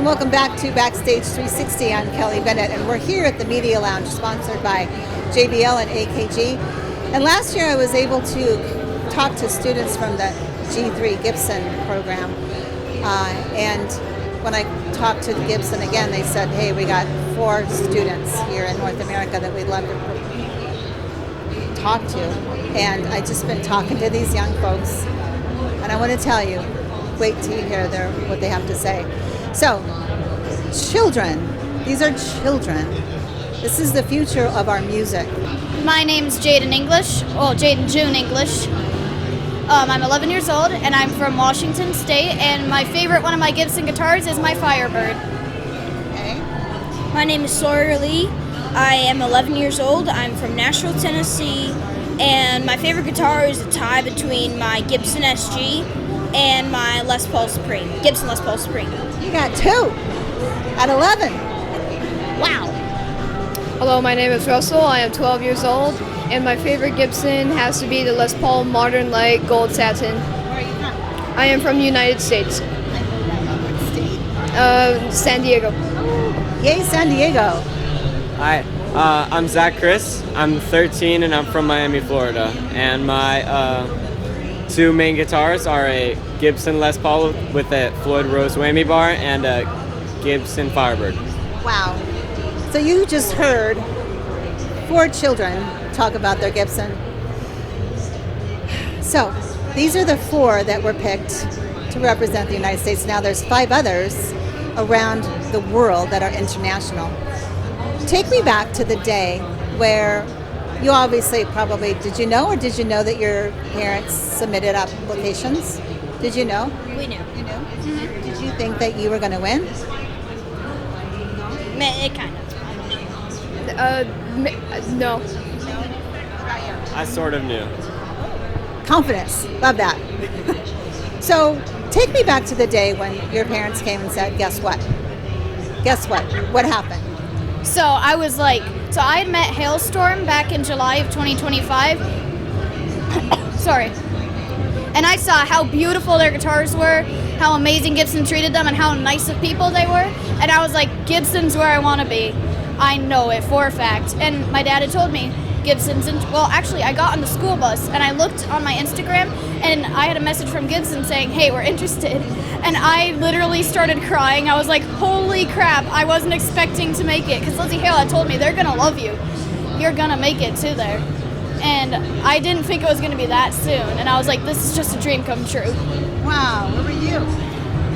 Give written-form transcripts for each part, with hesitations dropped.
everyone, welcome back to Backstage 360. I'm Kelly Bennett, and we're here at the Media Lounge, sponsored by JBL and AKG. And last year I was able to talk to students from the G3 Gibson program, and when I talked to Gibson again, they said, hey, we got 4 students here in North America that we'd love to talk to. And I've just been talking to these young folks, and I want to tell you, wait till you hear what they have to say. So, children, these are children. This is the future of our music. My name's Jaden June English. I'm 11 years old, and I'm from Washington State, and my favorite one of my Gibson guitars is my Firebird. Okay. My name is Sawyer Lee. I am 11 years old. I'm from Nashville, Tennessee, and my favorite guitar is a tie between my Gibson SG and my Les Paul Supreme, Gibson Les Paul Supreme. You got 2 at 11. Wow. Hello, my name is Russell. I am 12 years old, and my favorite Gibson has to be the Les Paul Modern Light Gold Satin. Where are you from? I am from the United States. I know that. What state? San Diego. Yay, San Diego. Hi, I'm Zach Chris. I'm 13 and I'm from Miami, Florida. And my 2 main guitars are a Gibson Les Paul with a Floyd Rose whammy bar and a Gibson Firebird. Wow. So you just heard 4 children talk about their Gibson. So these are the 4 that were picked to represent the United States. Now there's 5 others around the world that are international. Take me back to the day where you obviously probably, did you know that your parents submitted applications? Did you know? We knew. You knew? Mm-hmm. Did you think that you were going to win? It kind of. No. I sort of knew. Confidence. Love that. So take me back to the day when your parents came and said, guess what? Guess what? What happened? So I had met Hailstorm back in July of 2025. Sorry. And I saw how beautiful their guitars were, how amazing Gibson treated them, and how nice of people they were. And I was like, Gibson's where I want to be. I know it for a fact. And my dad had told me, actually, I got on the school bus and I looked on my Instagram and I had a message from Gibson saying, hey, we're interested. And I literally started crying. I was like, holy crap, I wasn't expecting to make it. Because Lizzie Hale had told me, they're going to love you. You're going to make it to there. And I didn't think it was going to be that soon. And I was like, this is just a dream come true. Wow, where were you?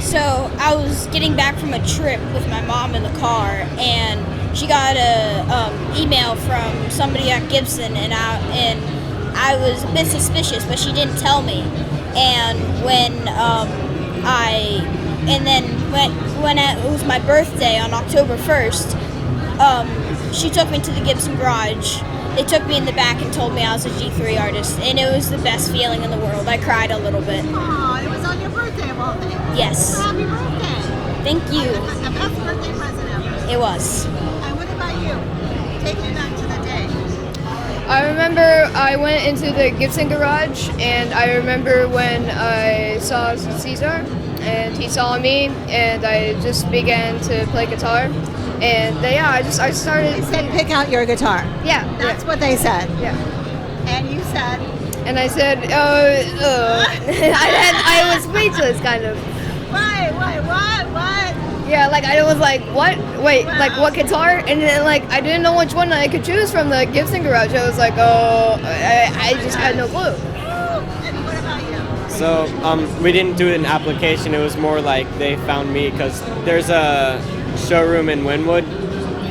So I was getting back from a trip with my mom in the car, and she got a email from somebody at Gibson, and I was a bit suspicious, but she didn't tell me. And when it was my birthday on October 1st, she took me to the Gibson garage. They took me in the back and told me I was a G3 artist, and it was the best feeling in the world. I cried a little bit. Oh, it was on your birthday of all things. Yes. Happy birthday. Thank you. The best birthday present ever. It was. And what about you? Take me back to the day. I remember I went into the Gibson garage, and I remember when I saw Cesar, and he saw me, and I just began to play guitar. And I started. They said, pick out your guitar. Yeah. That's what they said. Yeah. And you said? And I said, I was speechless, kind of. Why? What? Yeah, like I was like, what? Wait, Wow. like what guitar? And then like I didn't know which one I could choose from the Gibson garage. I was like, oh, I just had no clue. And what about you? So we didn't do an application. It was more like they found me because there's a showroom in Wynwood,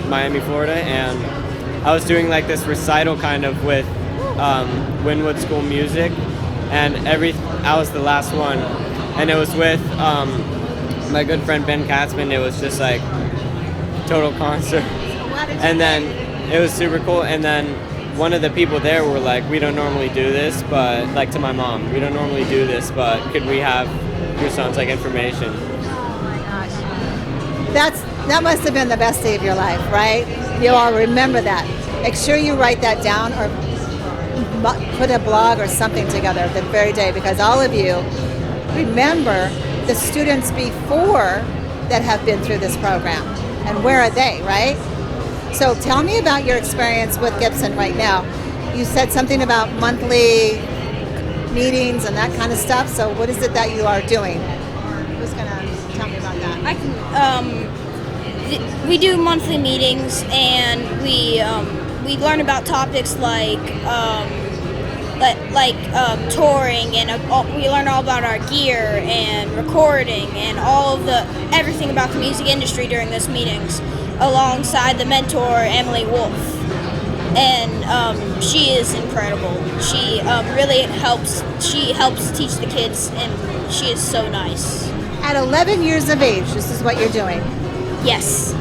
Miami, Florida, and I was doing like this recital kind of with Wynwood School Music, and I was the last one, and it was with my good friend Ben Katzman. It was just like total concert, and then it was super cool. And then one of the people there were like, we don't normally do this, but like to my mom, we don't normally do this, but could we have your son's like information? Oh my gosh. That must have been the best day of your life, right? You all remember that. Make sure you write that down or put a blog or something together the very day, because all of you remember the students before that have been through this program, and where are they, right? So tell me about your experience with Gibson right now. You said something about monthly meetings and that kind of stuff. So what is it that you are doing? Who's going to tell me about that? I can. We do monthly meetings, and we learn about topics like touring, and we learn all about our gear and recording and everything about the music industry during those meetings, alongside the mentor Emily Wolf. And she is incredible. She really helps. She helps teach the kids, and she is so nice. At 11 years of age, this is what you're doing. Yes.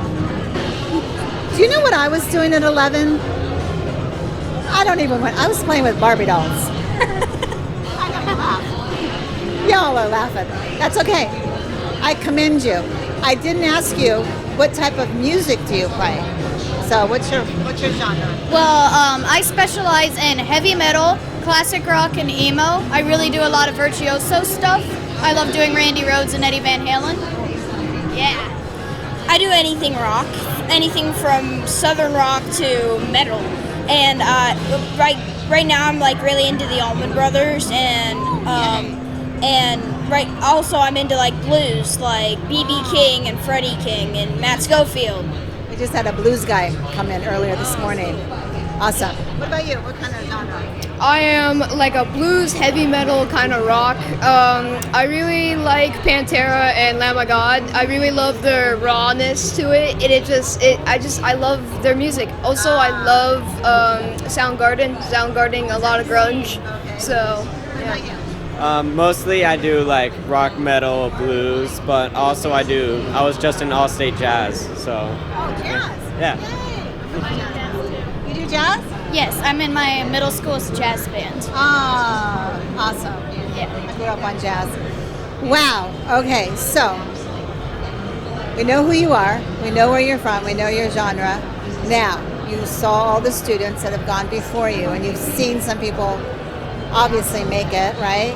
Do you know what I was doing at 11? I was playing with Barbie dolls. I know you laugh. Y'all are laughing. That's okay. I commend you. I didn't ask you what type of music do you play. So what's your genre? Well, I specialize in heavy metal, classic rock, and emo. I really do a lot of virtuoso stuff. I love doing Randy Rhoads and Eddie Van Halen. Yeah. I do anything rock, anything from southern rock to metal. And right now I'm like really into the Allman Brothers, and also I'm into like blues, like B.B. King and Freddie King and Matt Schofield. We just had a blues guy come in earlier this morning. Awesome. What about you? What kind of genre? I am like a blues, heavy metal kind of rock. I really like Pantera and Lamb of God. I really love their rawness to it. I love their music. Also, I love Soundgarden, a lot of grunge. So, yeah. Mostly I do like rock, metal, blues, but also I was just in All-State Jazz, so. Oh, jazz. Yeah. Yay. You do jazz? Yes, I'm in my middle school's jazz band. Ah, awesome. Yeah. I grew up on jazz. Wow. Okay, so we know who you are. We know where you're from. We know your genre. Now, you saw all the students that have gone before you, and you've seen some people obviously make it, right?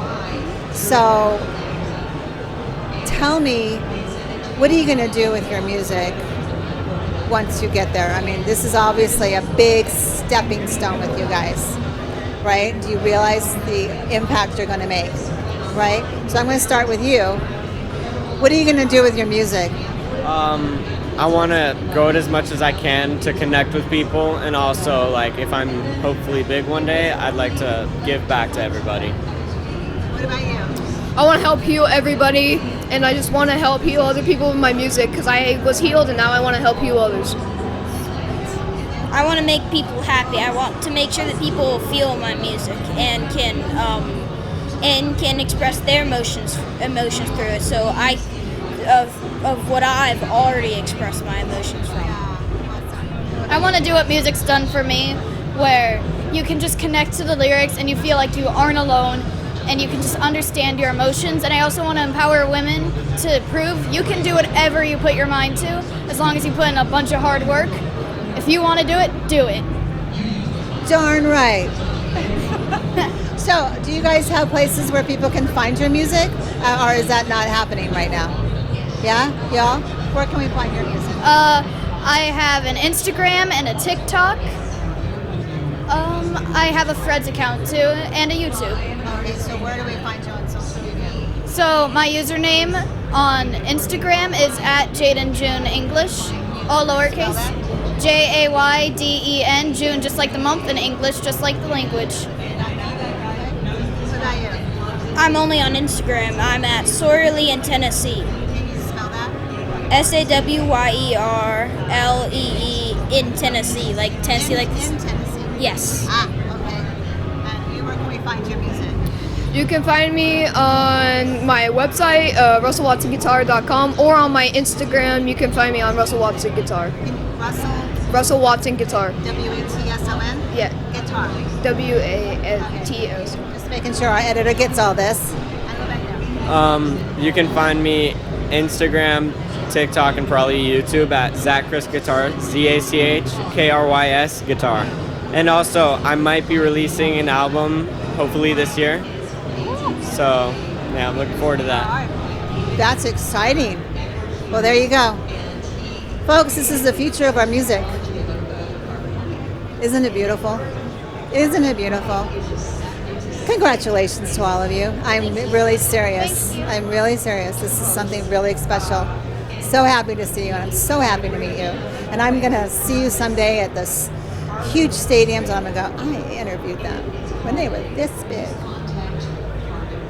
So tell me, what are you going to do with your music once you get there? I mean, this is obviously a big stepping stone with you guys, right? Do you realize the impact you're going to make, right? So I'm going to start with you. What are you going to do with your music? I want to grow it as much as I can to connect with people, and also, like, if I'm hopefully big one day, I'd like to give back to everybody. What about you? I want to help heal everybody, and I just want to help heal other people with my music, because I was healed and now I want to help heal others. I want to make people happy. I want to make sure that people feel my music and can express their emotions through it. So of what I've already expressed my emotions from. I want to do what music's done for me, where you can just connect to the lyrics and you feel like you aren't alone, and you can just understand your emotions. And I also want to empower women to prove you can do whatever you put your mind to, as long as you put in a bunch of hard work. If you want to do it, do it. Darn right. So, do you guys have places where people can find your music, or is that not happening right now? Yeah, y'all? Where can we find your music? I have an Instagram and a TikTok. I have a Fred's account too, and a YouTube. Okay, so where do we find you on social media? So my username on Instagram is @JaydenJuneEnglish, all lowercase. JAYDEN, June, just like the month, and English, just like the language. What about you? I'm only on Instagram. I'm at Sawyerlee in Tennessee. Can you spell that? SAWYERLEE in Tennessee, like Tennessee, like this. In Tennessee. Yes. Ah, okay. And where can we find your music? You can find me on my website, russellwatsonguitar.com, or on my Instagram. You can find me on Russell Watson Guitar. Russell Watson Guitar. WATSON? Yeah. Guitar. WATS. Just making sure our editor gets all this. You can find me Instagram, TikTok, and probably YouTube at Zachris Guitar, ZACHKRYS Guitar. And also, I might be releasing an album, hopefully this year. So, yeah, I'm looking forward to that. That's exciting. Well, there you go. Folks, this is the future of our music. Isn't it beautiful? Isn't it beautiful? Congratulations to all of you. I'm really serious. I'm really serious. This is something really special. So happy to see you, and I'm so happy to meet you. And I'm going to see you someday at this huge stadiums, and I'm going to go, I interviewed them when they were this big.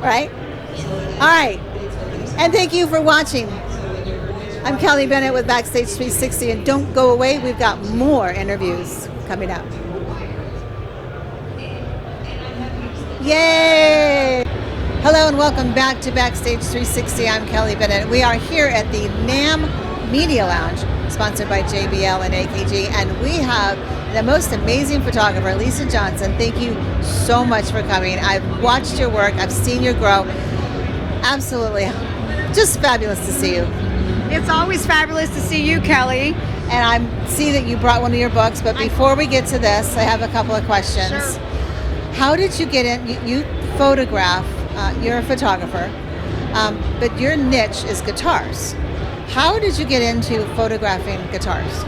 Right? All right. And thank you for watching. I'm Kelly Bennett with Backstage 360, and don't go away. We've got more interviews coming up. Yay! Hello and welcome back to Backstage 360. I'm Kelly Bennett. We are here at the NAMM Media Lounge, sponsored by JBL and AKG, and we have the most amazing photographer, Lisa Johnson. Thank you so much for coming. I've watched your work. I've seen you grow. Absolutely. Just fabulous to see you. It's always fabulous to see you, Kelly. And I see that you brought one of your books, but before we get to this, I have a couple of questions. Sure. How did you get in? You photograph, you're a photographer, but your niche is guitars. How did you get into photographing guitars?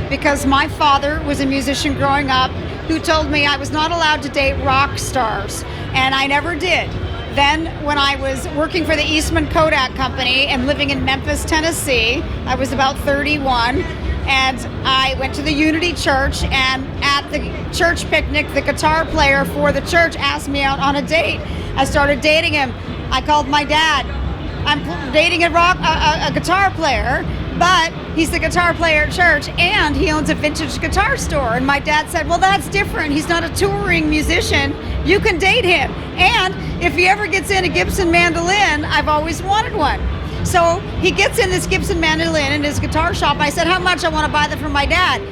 Because my father was a musician growing up who told me I was not allowed to date rock stars, and I never did. Then when I was working for the Eastman Kodak Company and living in Memphis, Tennessee, I was about 31, and I went to the Unity Church, and at the church picnic, the guitar player for the church asked me out on a date. I started dating him. I called my dad. I'm dating a guitar player, but he's the guitar player at church, and he owns a vintage guitar store. And my dad said, well, that's different. He's not a touring musician. You can date him. And if he ever gets in a Gibson mandolin, I've always wanted one. So he gets in this Gibson mandolin in his guitar shop. I said, how much? I want to buy them from my dad.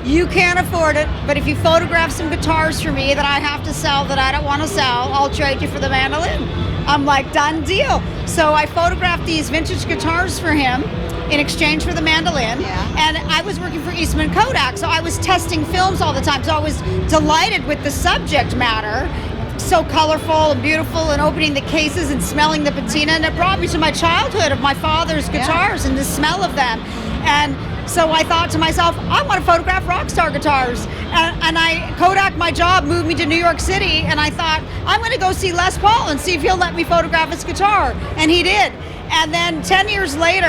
You can't afford it, but if you photograph some guitars for me that I have to sell that I don't want to sell, I'll trade you for the mandolin. I'm like, done deal. So I photographed these vintage guitars for him in exchange for the mandolin. Yeah. And I was working for Eastman Kodak, so I was testing films all the time. So I was delighted with the subject matter. So colorful and beautiful, and opening the cases and smelling the patina, and it brought me to my childhood of my father's guitars and the smell of them. And so I thought to myself, I want to photograph rock star guitars. And Kodak, my job, moved me to New York City, and I thought, I'm going to go see Les Paul and see if he'll let me photograph his guitar. And he did. And then 10 years later,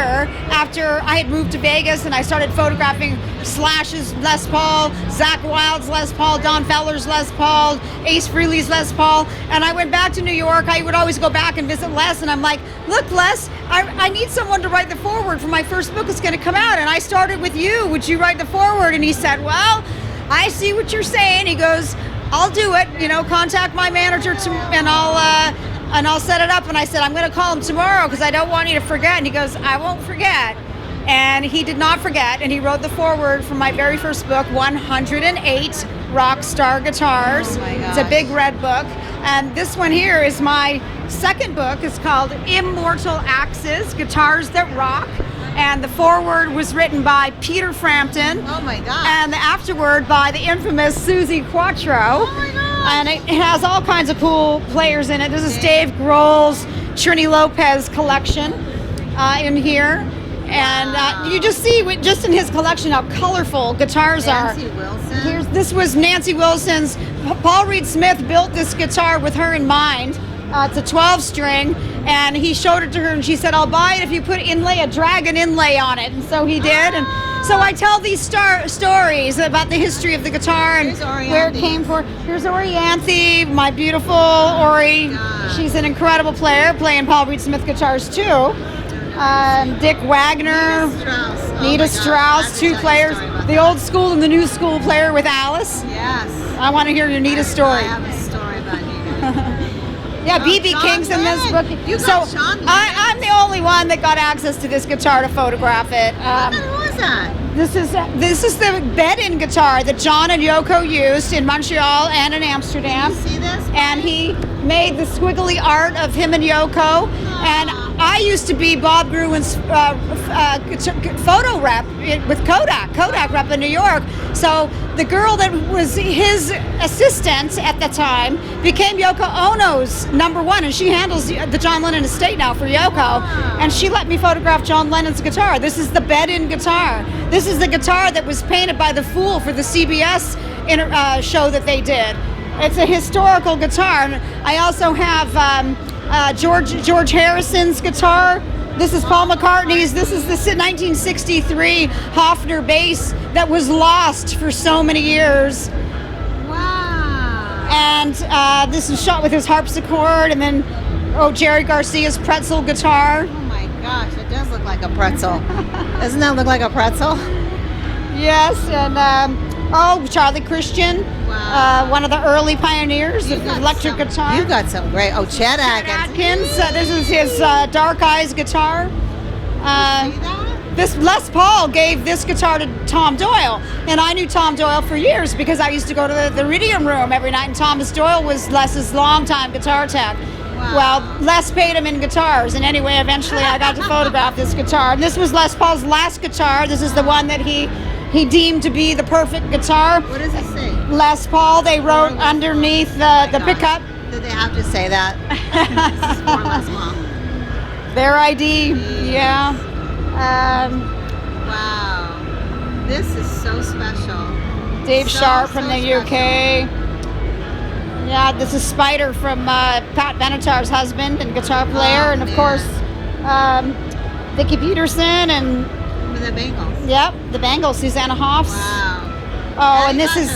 after I had moved to Vegas and I started photographing Slash's Les Paul, Zakk Wylde's Les Paul, Don Feller's Les Paul, Ace Frehley's Les Paul, and I went back to New York, I would always go back and visit Les, and I'm like, look, Les, I need someone to write the foreword for my first book that's going to come out, and I started with you. Would you write the foreword? And he said, well, I see what you're saying. He goes, I'll do it, contact my manager and I'll set it up. And I said, I'm going to call him tomorrow because I don't want you to forget. And he goes, I won't forget. And he did not forget. And he wrote the foreword for my very first book, 108 Rock Star Guitars. Oh my gosh. It's a big red book. And this one here is my second book. It's called Immortal Axes, Guitars That Rock. And the foreword was written by Peter Frampton. Oh my God. And the afterword by the infamous Susie Quattro. Oh my God. And it has all kinds of cool players in it. This is Dave Grohl's Trini Lopez collection in here. And you just see, just in his collection, how colorful guitars Nancy are. Wilson. This was Nancy Wilson's. Paul Reed Smith built this guitar with her in mind. It's a 12-string, and he showed it to her, and she said, I'll buy it if you put a dragon inlay on it. And so he did. And so I tell these stories about the history of the guitar and where it came from. Here's Orianthe, my beautiful Ori. God. She's an incredible player, playing Paul Reed Smith guitars too. Dick Wagner, Nita Strauss, two players. The old school and the new school player with Alice. Yes. I want to hear your Nita story. I have a story about Nita. Yeah, B.B. King's in this book. You got Sean Lennon. I'm the only one that got access to this guitar to photograph it. Who was that? This is the bed-in guitar that John and Yoko used in Montreal and in Amsterdam. Did you see this? And he made the squiggly art of him and Yoko. And I used to be Bob Gruen's photo rep with Kodak rep in New York. So the girl that was his assistant at the time became Yoko Ono's #1, and she handles the John Lennon estate now for Yoko. And she let me photograph John Lennon's guitar. This is the bed-in guitar. This is the guitar that was painted by the Fool for the CBS show that they did. It's a historical guitar. And I also have George Harrison's guitar. This is Paul McCartney's. This is the 1963 Hofner bass that was lost for so many years. Wow. And this is shot with his harpsichord. And then, Jerry Garcia's pretzel guitar. Oh my gosh, it does look like a pretzel. Doesn't that look like a pretzel? Yes, and Charlie Christian, one of the early pioneers of electric guitar. You've got some great. Chet Atkins. This is his Dark Eyes guitar. See that? This Les Paul gave this guitar to Tom Doyle, and I knew Tom Doyle for years because I used to go to the Iridium Room every night, and Thomas Doyle was Les's longtime guitar tech. Wow. Well, Les paid him in guitars, and anyway, eventually I got to photograph this guitar. And this was Les Paul's last guitar. This is the one that he deemed to be the perfect guitar. What does it say? Les Paul, they wrote underneath the pickup. Did they have to say that? This is for Les Paul. Their ID, yeah. Wow. This is so special. Dave So, Sharp so from the special. UK. Yeah, this is Spider from Pat Benatar's husband and guitar player, Oh, and of man. course Vicki Peterson and With the Bengals. the Bengals, Susanna Hoffs. Wow. Oh, and this Patty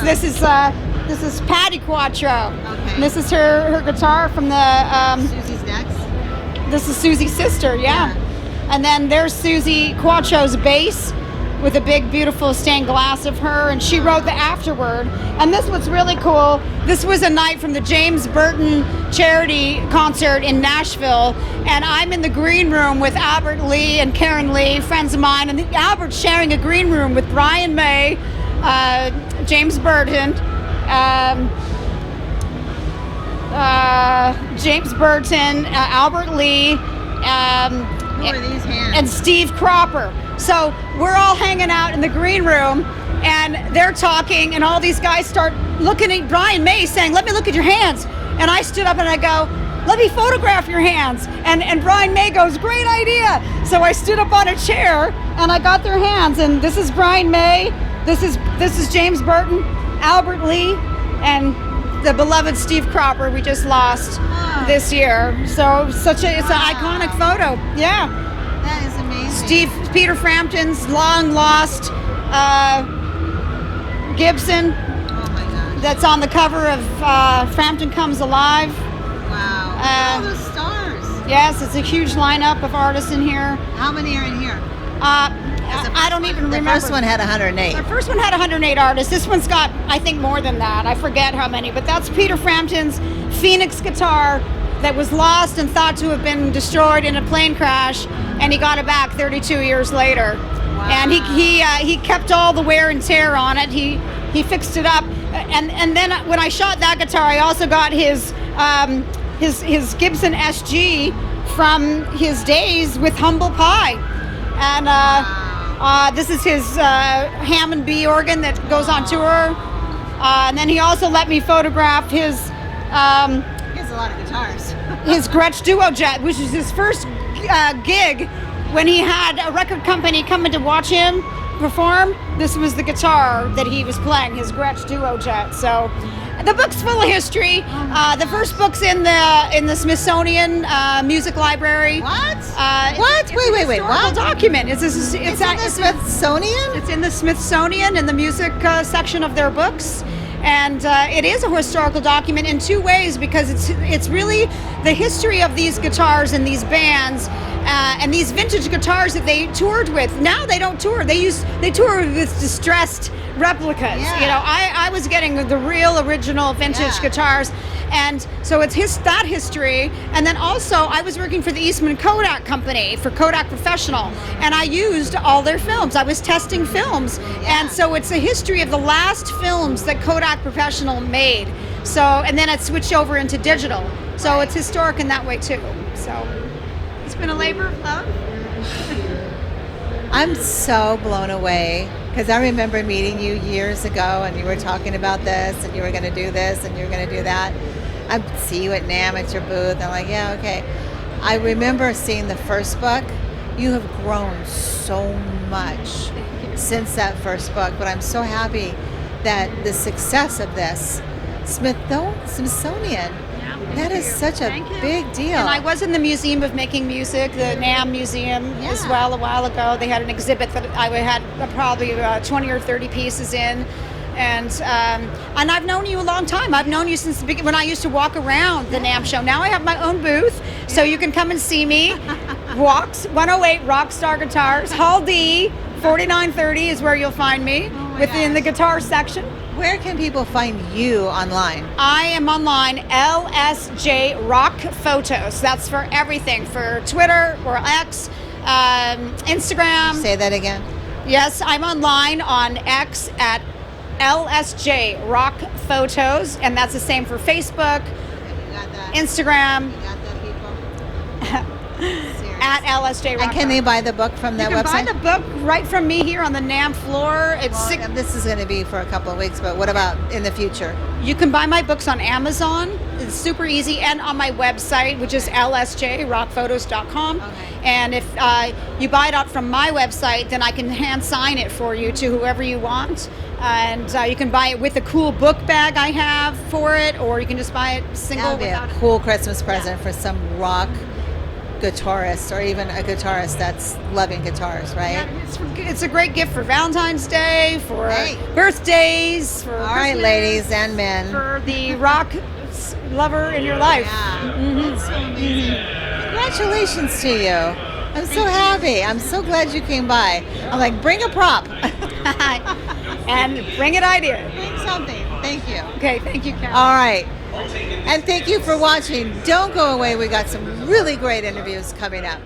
is Patty Quattro. Okay. And this is her guitar from the Susie's next. this is Susie's sister, yeah. And then there's Susie Quattro's bass with a big, beautiful stained glass of her, and she wrote the afterword. And this was really cool. This was a night from the James Burton charity concert in Nashville, and I'm in the green room with Albert Lee and Karen Lee, friends of mine, and Albert's sharing a green room with Brian May, James Burton, Albert Lee, Who are these hands? and Steve Cropper. So we're all hanging out in the green room, and they're talking, and all these guys start looking at Brian May saying, "Let me look at your hands." And I stood up and I go, "Let me photograph your hands." And Brian May goes, "Great idea." So I stood up on a chair and I got their hands, and this is Brian May, this is James Burton, Albert Lee, and the beloved Steve Cropper we just lost this year. So it's an iconic photo. Yeah. That is amazing. Peter Frampton's long lost Gibson Oh my gosh. that's on the cover of Frampton Comes Alive. Wow. Look at all those stars. Yes, it's a huge lineup of artists in here. How many are in here? I don't even remember. The first one had 108. The first one had 108 artists. This one's got, I think, more than that. I forget how many, but that's Peter Frampton's Phoenix guitar that was lost and thought to have been destroyed in a plane crash, and he got it back 32 years later. Wow. And he kept all the wear and tear on it. He fixed it up, and then when I shot that guitar, I also got his Gibson SG from his days with Humble Pie, and this is his Hammond B organ that goes on tour, and then he also let me photograph his. He has a lot of guitars. His Gretsch Duo Jet, which is his first gig when he had a record company coming to watch him perform. This was the guitar that he was playing, his Gretsch Duo Jet. So the book's full of history. The first book's in the Smithsonian Music Library. What? What? Wait, Historical what? document. It's in the Smithsonian? It's in the Smithsonian in the music section of their books. And it is a historical document in two ways, because it's really the history of these guitars and these bands and these vintage guitars that they toured with. Now they don't tour. They tour with distressed replicas. Yeah. You know, I was getting the real original vintage guitars. And so it's that history. And then also I was working for the Eastman Kodak company for Kodak Professional, and I used all their films. I was testing films. And so it's a history of the last films that Kodak Professional made. So, and then it switched over into digital. So it's historic in that way too. So It's been a labor of love. I'm so blown away because I remember meeting you years ago and you were talking about this and you were going to do this and you were going to do that. I see you at NAMM at your booth. I'm like, yeah, okay. I remember seeing the first book. You have grown so much since that first book, but I'm so happy that the success of this Smithsonian, that is such a big deal. And I was in the Museum of Making Music, the NAMM Museum, as well a while ago. They had an exhibit that I had probably 20 or 30 pieces in. And I've known you a long time. I've known you since the beginning when I used to walk around the NAMM show. Now I have my own booth, so you can come and see me. Walks 108 Rockstar Guitars, Hall D, 4930 is where you'll find me within the guitar section. Where can people find you online? I am online, LSJ Rock Photos. That's for everything, for Twitter or X, Instagram. Say that again. Yes, I'm online on X at LSJ Rock Photos, and that's the same for Facebook, Instagram, at LSJ Rock. And can they buy the book from that website? You can buy the book right from me here on the NAMM floor. This is going to be for a couple of weeks, but what about in the future? You can buy my books on Amazon. It's super easy, and on my website, which is lsjrockphotos.com. Okay. And if you buy it out from my website, then I can hand sign it for you to whoever you want. And you can buy it with a cool book bag I have for it, or you can just buy it single. That would be a cool Christmas present for some rock guitarist, or even a guitarist that's loving guitars, right? Yeah, it's a great gift for Valentine's Day, for birthdays, for all right, ladies and men, for the rock lover in your life. Congratulations to you. I'm so happy. I'm so glad you came by. I'm like, bring a prop. And bring an idea. Bring something. Thank you. Okay, thank you, Carol. All right. And thank you for watching. Don't go away. We got some really great interviews coming up.